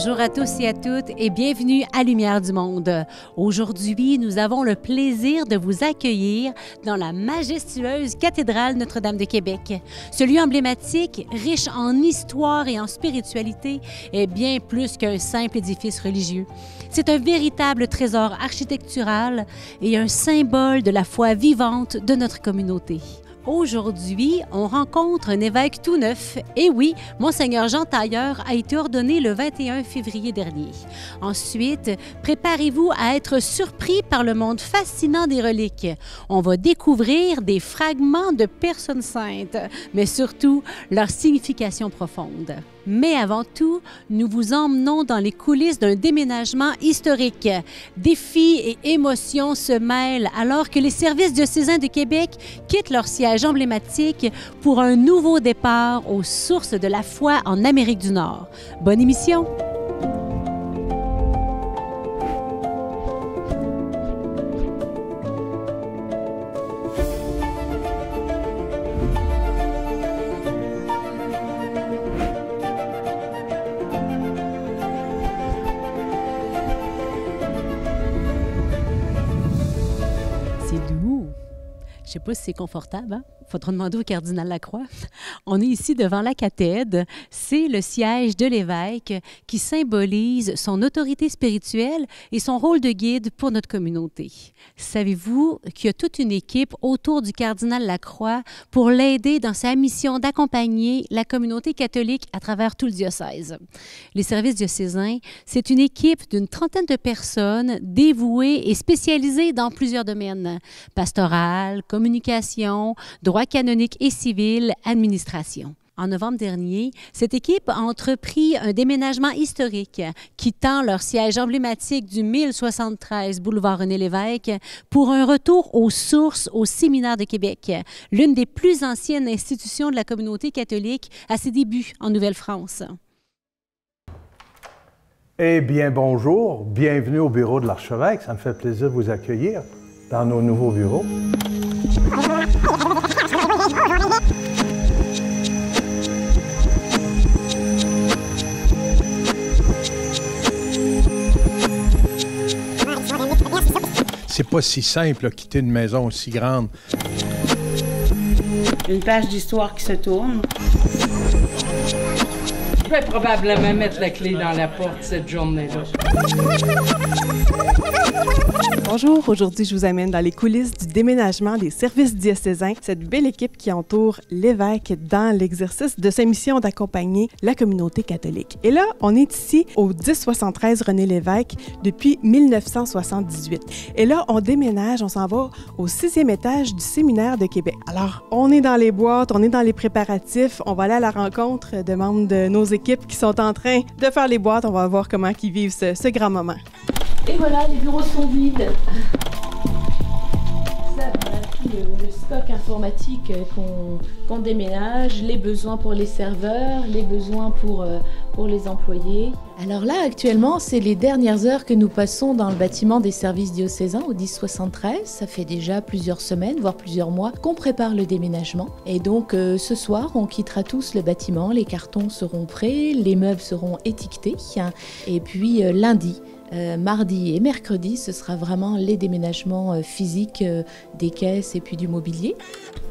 Bonjour à tous et à toutes et bienvenue à Lumière du Monde. Aujourd'hui, nous avons le plaisir de vous accueillir dans la majestueuse cathédrale Notre-Dame de Québec. Ce lieu emblématique, riche en histoire et en spiritualité, est bien plus qu'un simple édifice religieux. C'est un véritable trésor architectural et un symbole de la foi vivante de notre communauté. Aujourd'hui, on rencontre un évêque tout neuf. Et oui, Monseigneur Jean Tailleur a été ordonné le 21 février dernier. Ensuite, préparez-vous à être surpris par le monde fascinant des reliques. On va découvrir des fragments de personnes saintes, mais surtout leur signification profonde. Mais avant tout, nous vous emmenons dans les coulisses d'un déménagement historique. Défis et émotions se mêlent alors que les services diocésains de Québec quittent leur siège emblématique pour un nouveau départ aux sources de la foi en Amérique du Nord. Bonne émission! Je ne sais pas si c'est confortable, hein? Faudra demander au cardinal Lacroix. On est ici devant la cathèdre. C'est le siège de l'évêque qui symbolise son autorité spirituelle et son rôle de guide pour notre communauté. Savez-vous qu'il y a toute une équipe autour du cardinal Lacroix pour l'aider dans sa mission d'accompagner la communauté catholique à travers tout le diocèse? Les services diocésains, c'est une équipe d'une trentaine de personnes dévouées et spécialisées dans plusieurs domaines: pastoral, communication, droit canonique et civil, administration. En novembre dernier, cette équipe a entrepris un déménagement historique, quittant leur siège emblématique du 1073 boulevard René-Lévesque pour un retour aux sources au Séminaire de Québec, l'une des plus anciennes institutions de la communauté catholique à ses débuts en Nouvelle-France. Eh bien, bonjour, bienvenue au bureau de l'archevêque. Ça me fait plaisir de vous accueillir dans nos nouveaux bureaux. C'est pas si simple de quitter une maison aussi grande. Une page d'histoire qui se tourne. Je vais probablement mettre la clé dans la porte cette journée-là. Bonjour, aujourd'hui je vous amène dans les coulisses du déménagement des services diocésains, cette belle équipe qui entoure l'évêque dans l'exercice de sa mission d'accompagner la communauté catholique. Et là, on est ici au 1073 René-Lévesque depuis 1978. Et là, on déménage, on s'en va au 6e étage du Séminaire de Québec. Alors, on est dans les boîtes, on est dans les préparatifs, on va aller à la rencontre de membres de nos équipes qui sont en train de faire les boîtes. On va voir comment ils vivent ce grand moment. Et voilà, les bureaux sont vides. Ça, voilà tout le stock informatique qu'on déménage, les besoins pour les serveurs, les besoins pour les employés. Alors là, actuellement, c'est les dernières heures que nous passons dans le bâtiment des services diocésains au 1073. Ça fait déjà plusieurs semaines, voire plusieurs mois, qu'on prépare le déménagement. Et donc, ce soir, on quittera tous le bâtiment, les cartons seront prêts, les meubles seront étiquetés. Et puis, lundi, mardi et mercredi, ce sera vraiment les déménagements physiques des caisses et puis du mobilier.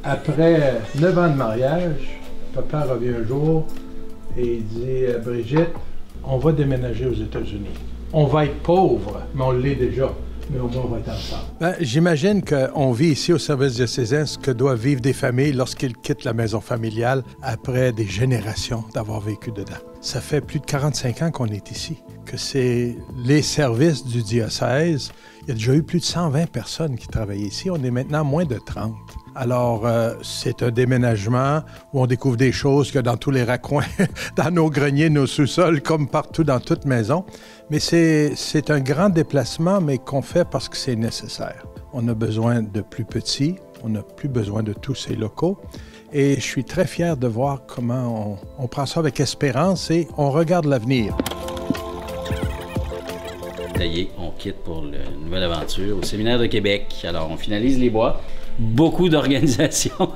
Après 9 ans de mariage, papa revient un jour et il dit « Brigitte, on va déménager aux États-Unis. On va être pauvre, mais on l'est déjà. Mais au moins, on va être ensemble. » J'imagine qu'on vit ici au service diocésain ce que doivent vivre des familles lorsqu'ils quittent la maison familiale après des générations d'avoir vécu dedans. Ça fait plus de 45 ans qu'on est ici, que c'est les services du diocèse. Il y a déjà eu plus de 120 personnes qui travaillent ici. On est maintenant moins de 30. Alors, c'est un déménagement où on découvre des choses que dans tous les raccoins, dans nos greniers, nos sous-sols, comme partout dans toute maison. Mais c'est un grand déplacement, mais qu'on fait parce que c'est nécessaire. On a besoin de plus petits, on n'a plus besoin de tous ces locaux. Et je suis très fier de voir comment on prend ça avec espérance et on regarde l'avenir. Ça y est, on quitte pour une nouvelle aventure au Séminaire de Québec. Alors, on finalise les bois. beaucoup d'organisation,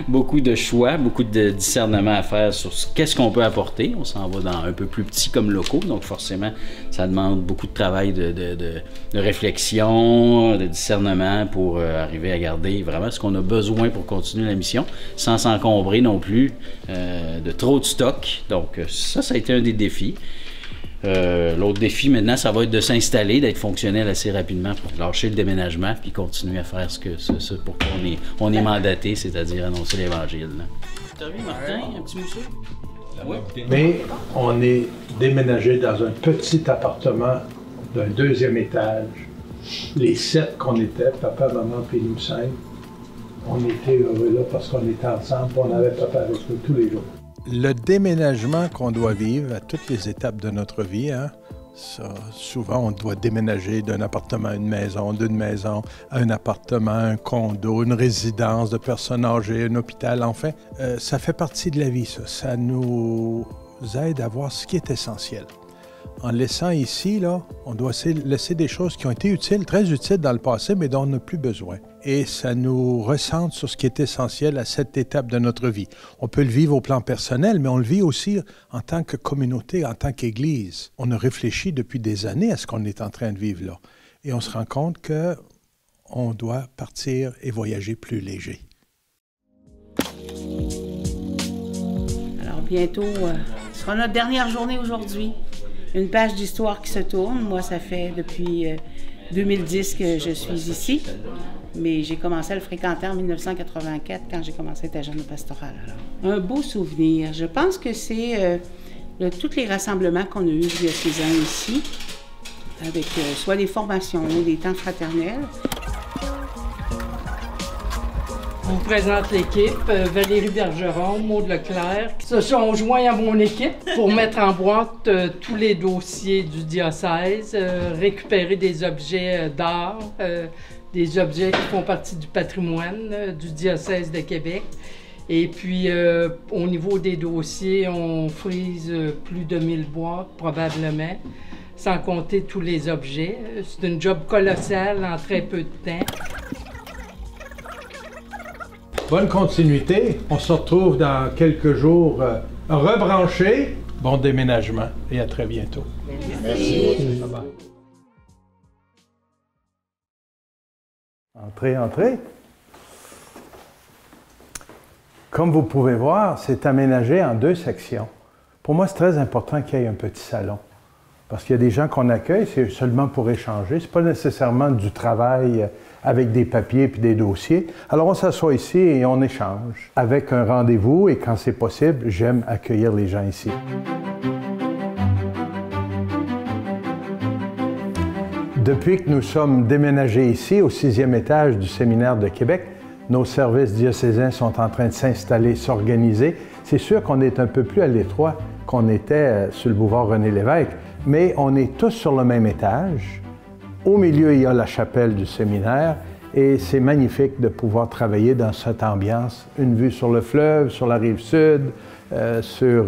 beaucoup de choix, beaucoup de discernement à faire sur qu'est-ce qu'on peut apporter. On s'en va dans un peu plus petit comme locaux, donc forcément, ça demande beaucoup de travail de réflexion, de discernement pour arriver à garder vraiment ce qu'on a besoin pour continuer la mission, sans s'encombrer non plus de trop de stock. Donc ça a été un des défis. L'autre défi maintenant, ça va être de s'installer, d'être fonctionnel assez rapidement pour lâcher le déménagement puis continuer à faire ce pour quoi on est mandaté, c'est-à-dire annoncer l'Évangile. T'as vu, Martin, un petit mousseau? Oui. Mais on est déménagé dans un petit appartement d'un 2e étage. Les 7 qu'on était, papa, maman puis nous 5, on était heureux là parce qu'on était ensemble, on avait papa avec nous tous les jours. Le déménagement qu'on doit vivre à toutes les étapes de notre vie, hein, ça, souvent on doit déménager d'un appartement à une maison, d'une maison à un appartement, un condo, une résidence de personnes âgées, un hôpital, enfin, ça fait partie de la vie, ça. Ça nous aide à voir ce qui est essentiel. En laissant ici, là, on doit laisser des choses qui ont été utiles, très utiles dans le passé, mais dont on n'a plus besoin. Et ça nous recentre sur ce qui est essentiel à cette étape de notre vie. On peut le vivre au plan personnel, mais on le vit aussi en tant que communauté, en tant qu'Église. On a réfléchi depuis des années à ce qu'on est en train de vivre là. Et on se rend compte qu'on doit partir et voyager plus léger. Alors bientôt, ce sera notre dernière journée aujourd'hui. Une page d'histoire qui se tourne. Moi, ça fait depuis 2010 que je suis ici, mais j'ai commencé à le fréquenter en 1984 quand j'ai commencé à être agent de pastoral. Alors, un beau souvenir. Je pense que c'est tous les rassemblements qu'on a eus il y a 6 ans ici, avec soit des formations ou des temps fraternels. On vous présente l'équipe, Valérie Bergeron, Maud Leclerc, qui se sont joints à mon équipe pour mettre en boîte tous les dossiers du diocèse, récupérer des objets d'art, des objets qui font partie du patrimoine du diocèse de Québec. Et puis, au niveau des dossiers, on frise plus de 1000 boîtes, probablement, sans compter tous les objets. C'est une job colossale en très peu de temps. Bonne continuité. On se retrouve dans quelques jours rebranchés. Bon déménagement et à très bientôt. Merci. Bye-bye. Entrez, entrez. Comme vous pouvez voir, c'est aménagé en 2 sections. Pour moi, c'est très important qu'il y ait un petit salon. Parce qu'il y a des gens qu'on accueille, c'est seulement pour échanger. Ce n'est pas nécessairement du travail avec des papiers puis des dossiers. Alors, on s'assoit ici et on échange avec un rendez-vous. Et quand c'est possible, j'aime accueillir les gens ici. Depuis que nous sommes déménagés ici, au 6e étage du Séminaire de Québec, nos services diocésains sont en train de s'installer, s'organiser. C'est sûr qu'on est un peu plus à l'étroit qu'on était sur le boulevard René-Lévesque, mais on est tous sur le même étage. Au milieu, il y a la chapelle du séminaire et c'est magnifique de pouvoir travailler dans cette ambiance. Une vue sur le fleuve, sur la rive sud, sur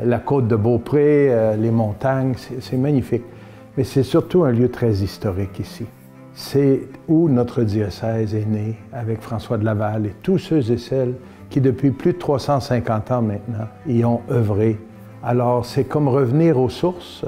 la côte de Beaupré, les montagnes, c'est magnifique. Mais c'est surtout un lieu très historique ici. C'est où notre diocèse est né avec François de Laval et tous ceux et celles qui, depuis plus de 350 ans maintenant, y ont œuvré. Alors, c'est comme revenir aux sources.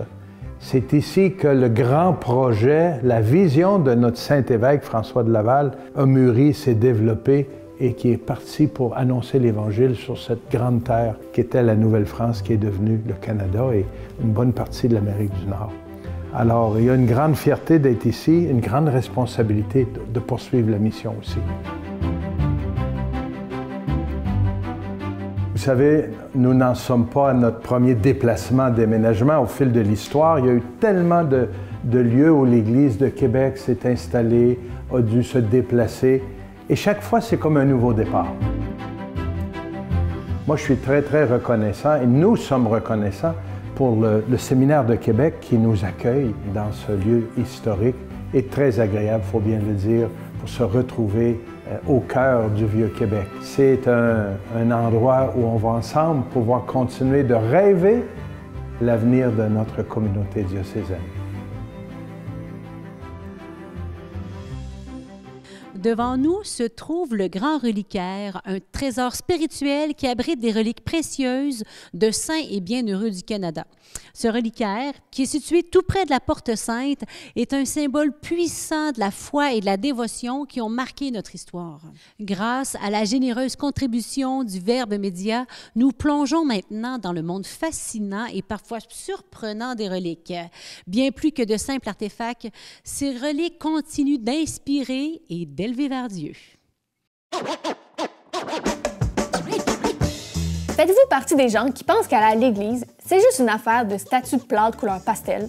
C'est ici que le grand projet, la vision de notre Saint-Évêque François de Laval a mûri, s'est développé et qui est parti pour annoncer l'Évangile sur cette grande terre qui était la Nouvelle-France, qui est devenue le Canada et une bonne partie de l'Amérique du Nord. Alors, il y a une grande fierté d'être ici, une grande responsabilité de poursuivre la mission aussi. Vous savez, nous n'en sommes pas à notre premier déplacement, déménagement. Au fil de l'histoire, il y a eu tellement de lieux où l'Église de Québec s'est installée, a dû se déplacer. Et chaque fois, c'est comme un nouveau départ. Moi, je suis très, très reconnaissant et nous sommes reconnaissants pour le Séminaire de Québec qui nous accueille dans ce lieu historique et très agréable, il faut bien le dire, pour se retrouver au cœur du Vieux-Québec. C'est un endroit où on va ensemble pouvoir continuer de rêver l'avenir de notre communauté diocésaine. Devant nous se trouve le Grand Reliquaire, un trésor spirituel qui abrite des reliques précieuses de saints et bienheureux du Canada. Ce reliquaire, qui est situé tout près de la Porte Sainte, est un symbole puissant de la foi et de la dévotion qui ont marqué notre histoire. Grâce à la généreuse contribution du Verbe Média, nous plongeons maintenant dans le monde fascinant et parfois surprenant des reliques. Bien plus que de simples artefacts, ces reliques continuent d'inspirer et d'élever vers Dieu. Faites-vous partie des gens qui pensent qu'aller à l'église, c'est juste une affaire de statues de plâtre couleur pastel?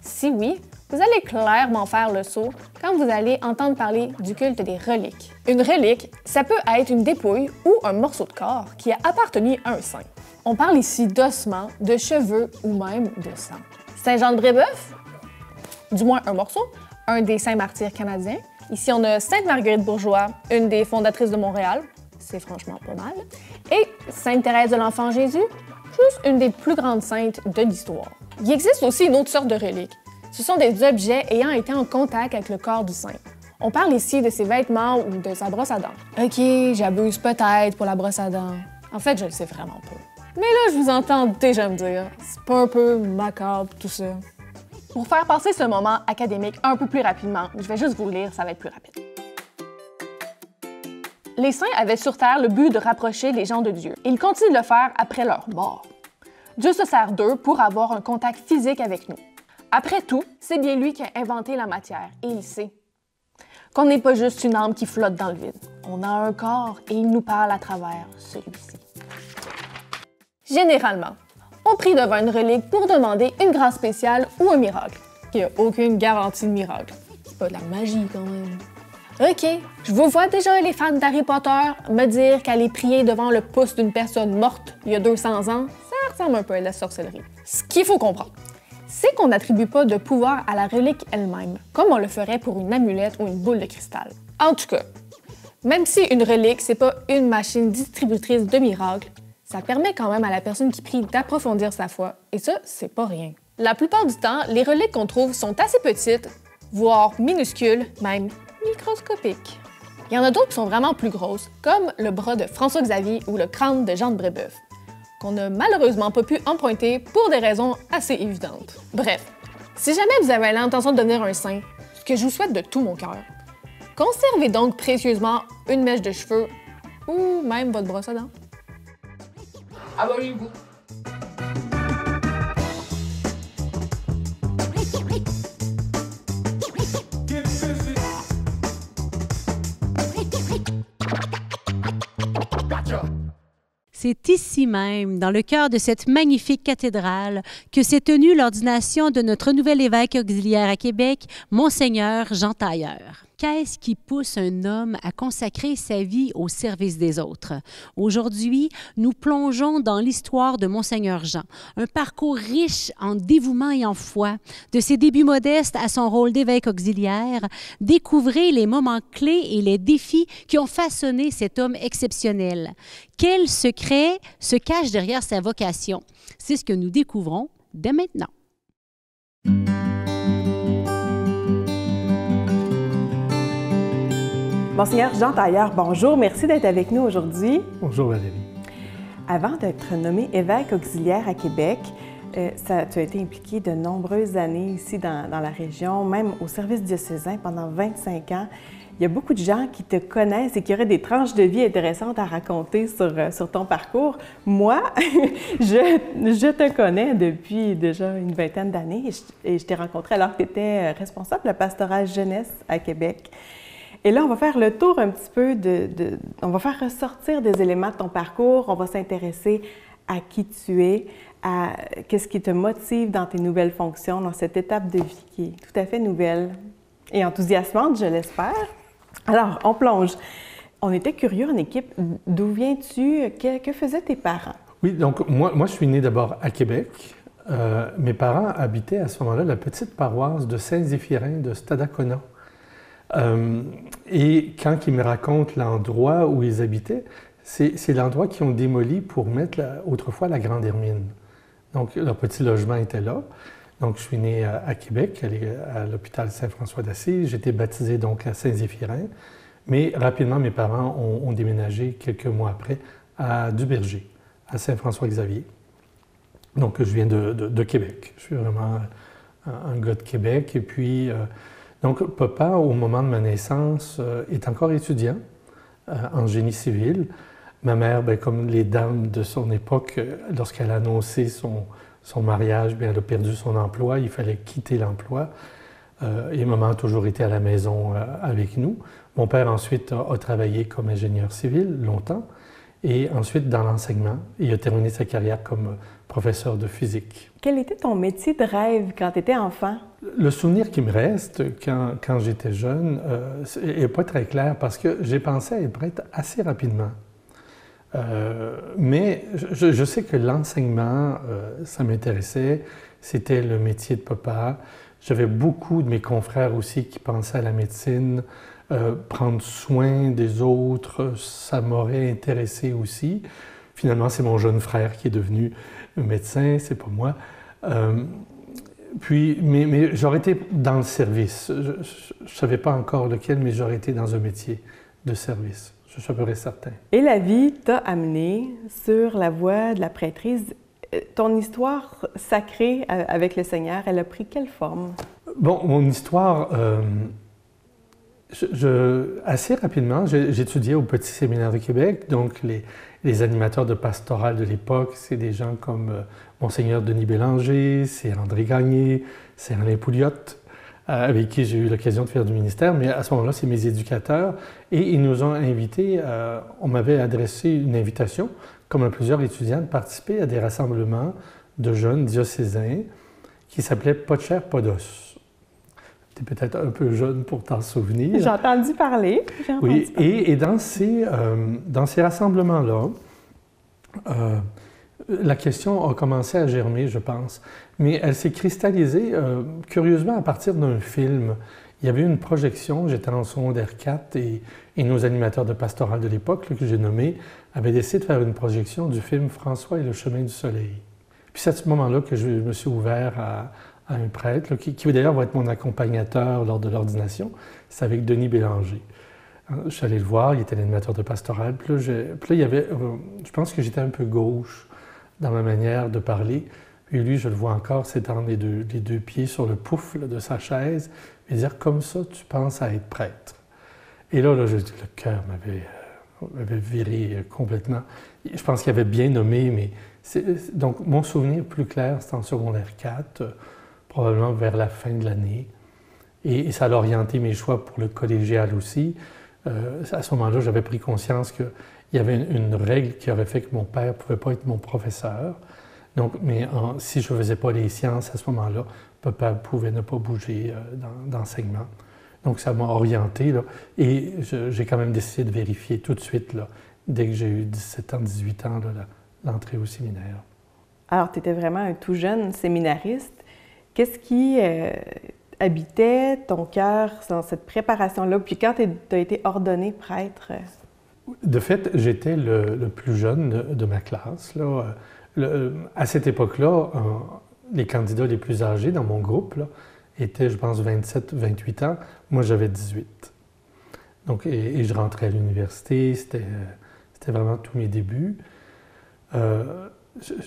Si oui, vous allez clairement faire le saut quand vous allez entendre parler du culte des reliques. Une relique, ça peut être une dépouille ou un morceau de corps qui a appartenu à un saint. On parle ici d'ossements, de cheveux ou même de sang. Saint-Jean-de-Brébeuf, du moins un morceau, un des saints martyrs canadiens. Ici, on a Sainte-Marguerite Bourgeois, une des fondatrices de Montréal. C'est franchement pas mal. Et Sainte-Thérèse de l'Enfant Jésus, juste une des plus grandes saintes de l'histoire. Il existe aussi une autre sorte de relique. Ce sont des objets ayant été en contact avec le corps du saint. On parle ici de ses vêtements ou de sa brosse à dents. OK, j'abuse peut-être pour la brosse à dents. En fait, je le sais vraiment pas. Mais là, je vous entends déjà me dire, c'est pas un peu macabre tout ça. Pour faire passer ce moment académique un peu plus rapidement, je vais juste vous le lire, ça va être plus rapide. Les saints avaient sur terre le but de rapprocher les gens de Dieu. Ils continuent de le faire après leur mort. Dieu se sert d'eux pour avoir un contact physique avec nous. Après tout, c'est bien lui qui a inventé la matière, et il sait qu'on n'est pas juste une âme qui flotte dans le vide. On a un corps et il nous parle à travers celui-ci. Généralement, on prie devant une relique pour demander une grâce spéciale ou un miracle. Il n'y a aucune garantie de miracle. C'est pas de la magie quand même. OK, je vous vois déjà les fans d'Harry Potter me dire qu'aller prier devant le pouce d'une personne morte il y a 200 ans, ça ressemble un peu à la sorcellerie. Ce qu'il faut comprendre, c'est qu'on n'attribue pas de pouvoir à la relique elle-même, comme on le ferait pour une amulette ou une boule de cristal. En tout cas, même si une relique, c'est pas une machine distributrice de miracles, ça permet quand même à la personne qui prie d'approfondir sa foi, et ça, c'est pas rien. La plupart du temps, les reliques qu'on trouve sont assez petites, voire minuscules, même microscopiques. Il y en a d'autres qui sont vraiment plus grosses, comme le bras de François Xavier ou le crâne de Jean de Brébeuf, qu'on n'a malheureusement pas pu emprunter pour des raisons assez évidentes. Bref, si jamais vous avez l'intention de devenir un saint, ce que je vous souhaite de tout mon cœur, conservez donc précieusement une mèche de cheveux ou même votre brosse à dents. Abonnez-vous! C'est ici même, dans le cœur de cette magnifique cathédrale, que s'est tenue l'ordination de notre nouvel évêque auxiliaire à Québec, Monseigneur Jean Tailleur. Qu'est-ce qui pousse un homme à consacrer sa vie au service des autres? Aujourd'hui, nous plongeons dans l'histoire de Monseigneur Jean, un parcours riche en dévouement et en foi. De ses débuts modestes à son rôle d'évêque auxiliaire, découvrez les moments clés et les défis qui ont façonné cet homme exceptionnel. Quel secret se cache derrière sa vocation? C'est ce que nous découvrons dès maintenant. Monseigneur Jean Tailleur, bonjour, merci d'être avec nous aujourd'hui. Bonjour Valérie. Avant d'être nommé évêque auxiliaire à Québec, tu as été impliqué de nombreuses années ici dans la région, même au service diocésain pendant 25 ans. Il y a beaucoup de gens qui te connaissent et qui auraient des tranches de vie intéressantes à raconter sur ton parcours. Moi, je te connais depuis déjà une vingtaine d'années et je t'ai rencontré alors que tu étais responsable de la pastorale jeunesse à Québec. Et là, on va faire le tour un petit peu on va faire ressortir des éléments de ton parcours, on va s'intéresser à qui tu es, à qu'est-ce qui te motive dans tes nouvelles fonctions, dans cette étape de vie qui est tout à fait nouvelle et enthousiasmante, je l'espère. Alors, on plonge. On était curieux en équipe. D'où viens-tu? Que faisaient tes parents? Oui, donc moi je suis né d'abord à Québec. Mes parents habitaient à ce moment-là la petite paroisse de Saint-Zéphirin de Stadacona. Et quand ils me racontent l'endroit où ils habitaient, c'est l'endroit qu'ils ont démoli pour mettre autrefois la Grande Hermine. Donc, leur petit logement était là. Donc, je suis né à Québec, à l'hôpital Saint-François d'Assise. J'ai été baptisé donc à Saint-Zéphirin. Mais rapidement, mes parents ont déménagé quelques mois après à Duberger, à Saint-François-Xavier. Donc, je viens de Québec. Je suis vraiment un gars de Québec. Et puis, donc, papa, au moment de ma naissance, est encore étudiant en génie civil. Ma mère, bien, comme les dames de son époque, lorsqu'elle a annoncé son mariage, bien, elle a perdu son emploi. Il fallait quitter l'emploi. Et maman a toujours été à la maison avec nous. Mon père, ensuite, a travaillé comme ingénieur civil longtemps. Et ensuite, dans l'enseignement, il a terminé sa carrière comme professeur de physique. Quel était ton métier de rêve quand tu étais enfant? Le souvenir qui me reste quand j'étais jeune n'est pas très clair parce que j'ai pensé à être prêtre assez rapidement. Mais je sais que l'enseignement, ça m'intéressait. C'était le métier de papa. J'avais beaucoup de mes confrères aussi qui pensaient à la médecine. Prendre soin des autres, ça m'aurait intéressé aussi. Finalement, c'est mon jeune frère qui est devenu médecin, c'est pas moi. Mais j'aurais été dans le service. Je ne savais pas encore lequel, mais j'aurais été dans un métier de service. Je suis à peu près certain. Et la vie t'a amené sur la voie de la prêtrise. Ton histoire sacrée avec le Seigneur, elle a pris quelle forme? Bon, mon histoire... assez rapidement, j'étudiais au Petit Séminaire de Québec, donc les animateurs de pastoral de l'époque, c'est des gens comme Monseigneur Denis Bélanger, c'est André Gagné, c'est Alain Pouliot, avec qui j'ai eu l'occasion de faire du ministère, mais à ce moment-là, c'est mes éducateurs, et ils nous ont invités, on m'avait adressé une invitation, comme à plusieurs étudiants, de participer à des rassemblements de jeunes diocésains qui s'appelaient Pas de chair, pas d'os. Tu es peut-être un peu jeune pour t'en souvenir. J'ai entendu parler. Oui, et dans ces rassemblements-là, la question a commencé à germer, je pense, mais elle s'est cristallisée curieusement à partir d'un film. Il y avait une projection, j'étais en secondaire 4 et nos animateurs de pastoral de l'époque, que j'ai nommés, avaient décidé de faire une projection du film François et le chemin du soleil. Puis c'est à ce moment-là que je me suis ouvert à un prêtre, qui d'ailleurs va être mon accompagnateur lors de l'ordination, c'est avec Denis Bélanger. Je suis allé le voir, il était l'animateur de pastoral, puis là, il y avait, je pense que j'étais un peu gauche dans ma manière de parler, puis lui, je le vois encore s'étendre les deux pieds sur le pouf là, de sa chaise, et dire « comme ça, tu penses à être prêtre ». Et là, le cœur m'avait viré complètement. Je pense qu'il avait bien nommé, mais... Donc, mon souvenir plus clair, c'était en secondaire 4, probablement vers la fin de l'année. Et ça a orienté mes choix pour le collégial aussi. À ce moment-là, j'avais pris conscience qu'il y avait une règle qui aurait fait que mon père ne pouvait pas être mon professeur. Donc, mais si je ne faisais pas les sciences à ce moment-là, papa pouvait ne pas bouger d'enseignement. Donc, ça m'a orienté. Là, et j'ai quand même décidé de vérifier tout de suite, là, dès que j'ai eu 17 ans, 18 ans, l'entrée au séminaire. Alors, tu étais vraiment un tout jeune séminariste. Qu'est-ce qui habitait ton cœur dans cette préparation-là? Puis quand tu as été ordonné prêtre? De fait, j'étais le plus jeune de ma classe. Là. À cette époque-là, les candidats les plus âgés dans mon groupe là, étaient, je pense, 27, 28 ans. Moi, j'avais 18. Donc, et je rentrais à l'université. C'était vraiment tous mes débuts.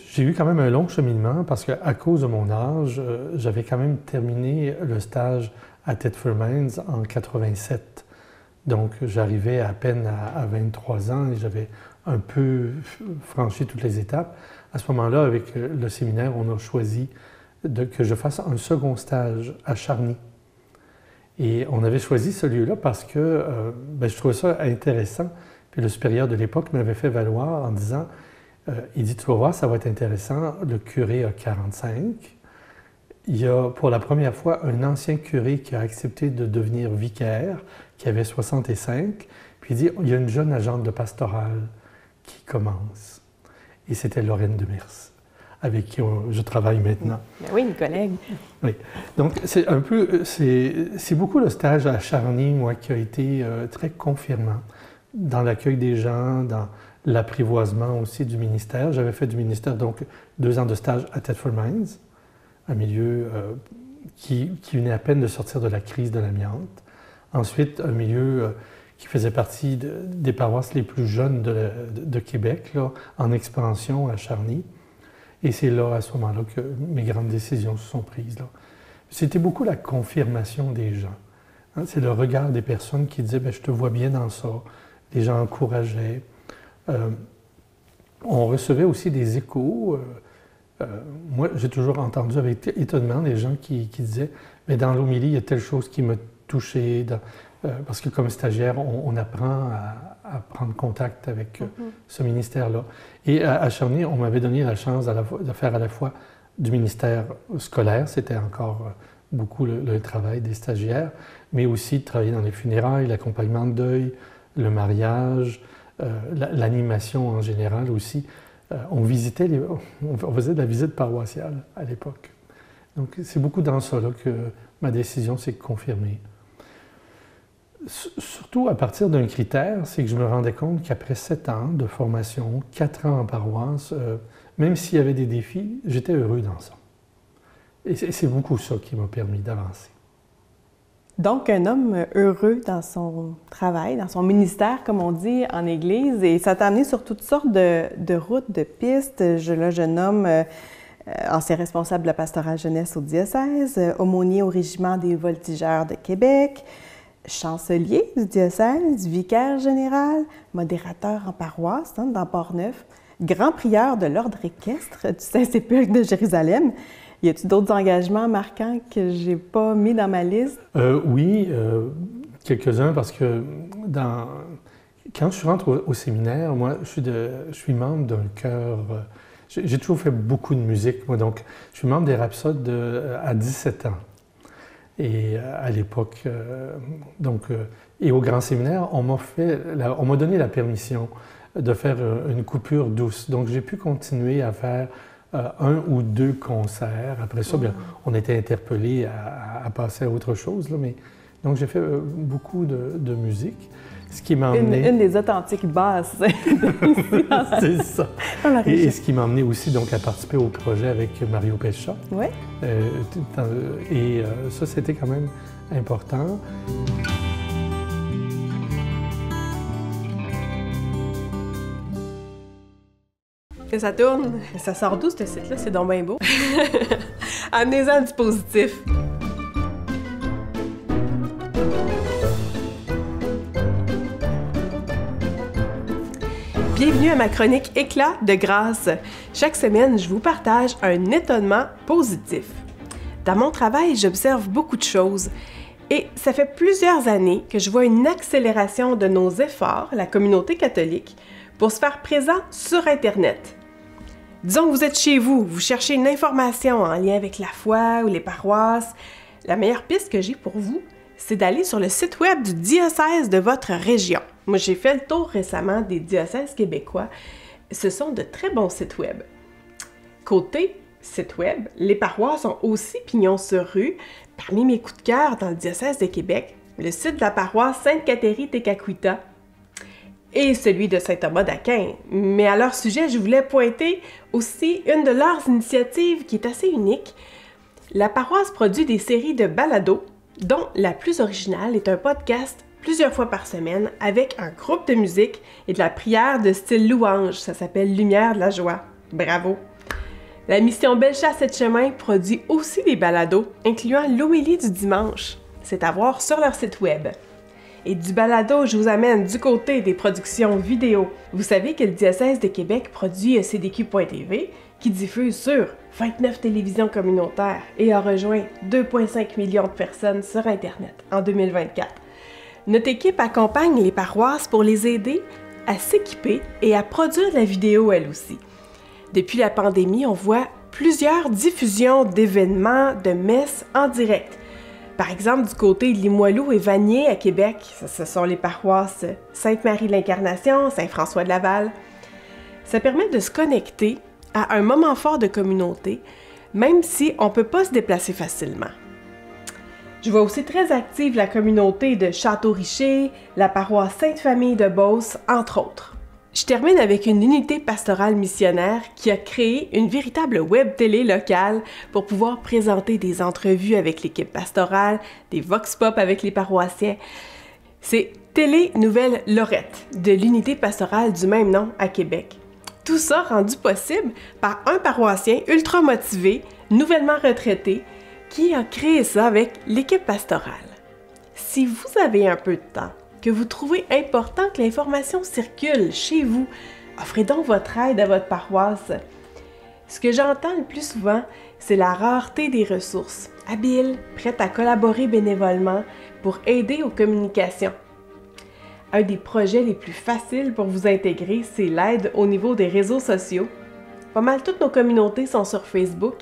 J'ai eu quand même un long cheminement parce qu'à cause de mon âge, j'avais quand même terminé le stage à Thetford Mines en 87. Donc, j'arrivais à peine à 23 ans et j'avais un peu franchi toutes les étapes. À ce moment-là, avec le séminaire, on a choisi que je fasse un second stage à Charny. Et on avait choisi ce lieu-là parce que je trouvais ça intéressant. Puis le supérieur de l'époque m'avait fait valoir en disant... il dit, tu vas voir, ça va être intéressant, le curé a 45. Il y a pour la première fois un ancien curé qui a accepté de devenir vicaire, qui avait 65. Puis il dit, il y a une jeune agente de pastoral qui commence. Et c'était Lorraine Demers, avec qui je travaille maintenant. Oui, une collègue. Oui. Donc, c'est un peu, c'est beaucoup le stage à Charny, moi, qui a été très confirmant dans l'accueil des gens, dans l'apprivoisement aussi du ministère. J'avais fait du ministère, donc 2 ans de stage à Thetford Mines, un milieu qui venait à peine de sortir de la crise de l'amiante. Ensuite, un milieu qui faisait partie des paroisses les plus jeunes de Québec, là, en expansion à Charny. Et c'est là, à ce moment-là, que mes grandes décisions se sont prises. Là. C'était beaucoup la confirmation des gens. Hein, c'est le regard des personnes qui disaient « je te vois bien dans ça ». Les gens encourageaient. On recevait aussi des échos. Moi, j'ai toujours entendu avec étonnement des gens qui disaient « mais dans l'homélie, il y a telle chose qui m'a touché ». Parce que comme stagiaire, on apprend à prendre contact avec ce ministère-là. Et à Charny, on m'avait donné la chance de faire à la fois du ministère scolaire, c'était encore beaucoup le travail des stagiaires, mais aussi de travailler dans les funérailles, l'accompagnement de deuil, le mariage, l'animation en général aussi. On faisait de la visite paroissiale à l'époque. Donc c'est beaucoup dans ça là, que ma décision s'est confirmée. Surtout à partir d'un critère, c'est que je me rendais compte qu'après 7 ans de formation, 4 ans en paroisse, même s'il y avait des défis, j'étais heureux dans ça. Et c'est beaucoup ça qui m'a permis d'avancer. Donc, un homme heureux dans son travail, dans son ministère, comme on dit en Église, et ça t'a amené sur toutes sortes de routes, de pistes. Je nomme ancien responsable de la pastorale jeunesse au diocèse, aumônier au régiment des voltigeurs de Québec, chancelier du diocèse, vicaire général, modérateur en paroisse dans Port-Neuf, grand prieur de l'ordre équestre du Saint-Sépulcre de Jérusalem. Y a-t-il d'autres engagements marquants que j'ai pas mis dans ma liste? Oui, quelques-uns, parce que quand je rentre au séminaire, moi, je suis membre d'un chœur. J'ai toujours fait beaucoup de musique, moi, donc je suis membre des Rhapsodes à 17 ans. Et à l'époque, et au grand séminaire, on m'a donné la permission de faire une coupure douce. Donc j'ai pu continuer à faire 1 ou 2 concerts. Après ça, bien, on était interpellés à passer à autre chose. Là, mais, donc j'ai fait beaucoup de musique. Ce qui m'a emmené... Une des authentiques basses. C'est ça. Et ce qui m'a emmené aussi donc, à participer au projet avec Mario Pescia. Oui. Ça, c'était quand même important. Que ça tourne. Ça sort d'où, ce site-là? C'est donc bien beau. Amenez-en du positif. Bienvenue à ma chronique Éclat de grâce. Chaque semaine, je vous partage un étonnement positif. Dans mon travail, j'observe beaucoup de choses et ça fait plusieurs années que je vois une accélération de nos efforts, la communauté catholique, pour se faire présent sur Internet. Disons que vous êtes chez vous, vous cherchez une information en lien avec la foi ou les paroisses. La meilleure piste que j'ai pour vous, c'est d'aller sur le site web du diocèse de votre région. Moi, j'ai fait le tour récemment des diocèses québécois. Ce sont de très bons sites web. Côté site web, les paroisses ont aussi pignon sur rue. Parmi mes coups de cœur dans le diocèse de Québec, le site de la paroisse Sainte-Cathérie-Técacuita et celui de Saint-Thomas d'Aquin. Mais à leur sujet, je voulais pointer aussi une de leurs initiatives qui est assez unique. La paroisse produit des séries de balados, dont la plus originale est un podcast plusieurs fois par semaine avec un groupe de musique et de la prière de style louange. Ça s'appelle Lumière de la joie. Bravo! La mission Bellechasse et Chemin produit aussi des balados, incluant l'homélie du dimanche. C'est à voir sur leur site web. Et du balado, je vous amène du côté des productions vidéo. Vous savez que le diocèse de Québec produit CDQ.tv qui diffuse sur 29 télévisions communautaires et a rejoint 2,5 millions de personnes sur Internet en 2024. Notre équipe accompagne les paroisses pour les aider à s'équiper et à produire de la vidéo elles aussi. Depuis la pandémie, on voit plusieurs diffusions d'événements, de messes en direct. Par exemple, du côté de Limoilou et Vanier à Québec, ce sont les paroisses Sainte-Marie-l'Incarnation, Saint-François-de-Laval. Ça permet de se connecter à un moment fort de communauté, même si on ne peut pas se déplacer facilement. Je vois aussi très active la communauté de Château-Richer, la paroisse Sainte-Famille de Beauce, entre autres. Je termine avec une unité pastorale missionnaire qui a créé une véritable web télé locale pour pouvoir présenter des entrevues avec l'équipe pastorale, des vox pop avec les paroissiens. C'est Télé-nouvelle Lorette de l'unité pastorale du même nom à Québec. Tout ça rendu possible par un paroissien ultra motivé, nouvellement retraité, qui a créé ça avec l'équipe pastorale. Si vous avez un peu de temps, que vous trouvez important que l'information circule chez vous, offrez donc votre aide à votre paroisse. Ce que j'entends le plus souvent, c'est la rareté des ressources, habiles, prêtes à collaborer bénévolement pour aider aux communications. Un des projets les plus faciles pour vous intégrer, c'est l'aide au niveau des réseaux sociaux. Pas mal toutes nos communautés sont sur Facebook,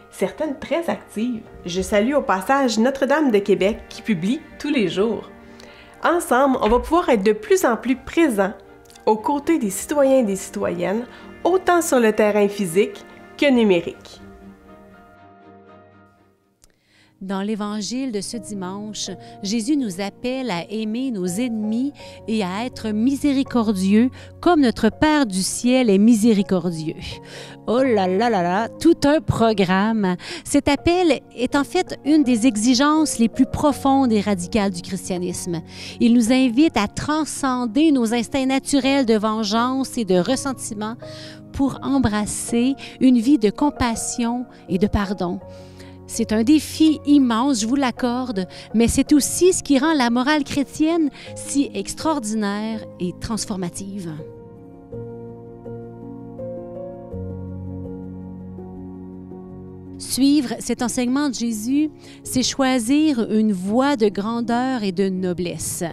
certaines très actives. Je salue au passage Notre-Dame de Québec qui publie tous les jours. Ensemble, on va pouvoir être de plus en plus présents aux côtés des citoyens et des citoyennes, autant sur le terrain physique que numérique. Dans l'Évangile de ce dimanche, Jésus nous appelle à aimer nos ennemis et à être miséricordieux comme notre Père du ciel est miséricordieux. Oh là là là là, tout un programme! Cet appel est en fait une des exigences les plus profondes et radicales du christianisme. Il nous invite à transcender nos instincts naturels de vengeance et de ressentiment pour embrasser une vie de compassion et de pardon. C'est un défi immense, je vous l'accorde, mais c'est aussi ce qui rend la morale chrétienne si extraordinaire et transformative. Suivre cet enseignement de Jésus, c'est choisir une voie de grandeur et de noblesse.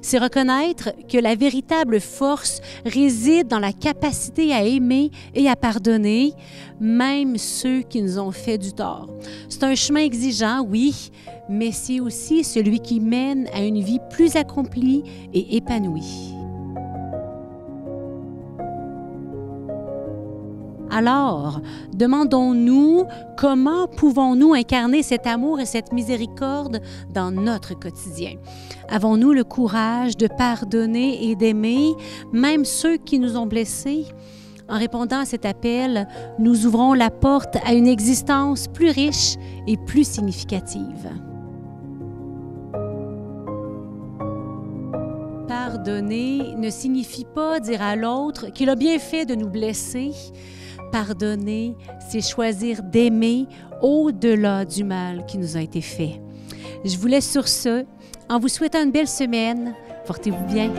C'est reconnaître que la véritable force réside dans la capacité à aimer et à pardonner, même ceux qui nous ont fait du tort. C'est un chemin exigeant, oui, mais c'est aussi celui qui mène à une vie plus accomplie et épanouie. Alors, demandons-nous comment pouvons-nous incarner cet amour et cette miséricorde dans notre quotidien? Avons-nous le courage de pardonner et d'aimer, même ceux qui nous ont blessés? En répondant à cet appel, nous ouvrons la porte à une existence plus riche et plus significative. Pardonner ne signifie pas dire à l'autre qu'il a bien fait de nous blesser. Pardonner, c'est choisir d'aimer au-delà du mal qui nous a été fait. Je vous laisse sur ce, en vous souhaitant une belle semaine. Portez-vous bien.